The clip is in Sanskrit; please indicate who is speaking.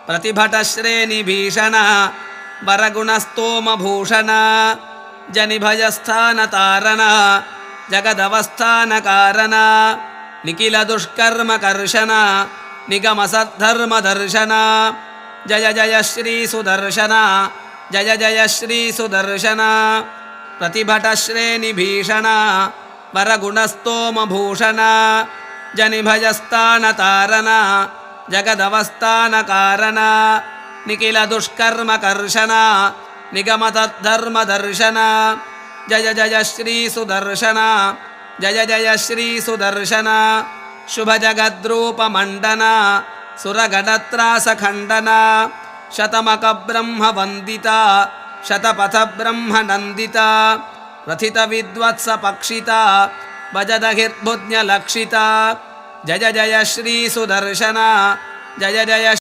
Speaker 1: प्रतिभटश्रेणिभीषण वरगुणस्तोमभूषण जनिभयस्थानतारण जगदवस्थानकारण निखिलदुष्कर्मकर्षण निगमसद्धर्मदर्शन जय जय श्री सुदर्शन जय जय श्री सुदर्शन प्रतिभटश्रेणिभीषण वरगुणस्तोमभूषण जनिभयस्थानतारण जगदवस्थानकारण निखिलदुष्कर्मकर्षण निगमतद्धर्मदर्शन जय जय श्री सुदर्शन जय जय श्री सुदर्शन शुभजगद्रूपमण्डन सुरगणत्रासखण्डन शतमकब्रह्मवन्दिता शतपथब्रह्मनन्दिता प्रथितविद्वत्सपक्षिता भजदहिर्भुज्ञलक्षिता जय जय श्री सुदर्शन जय जय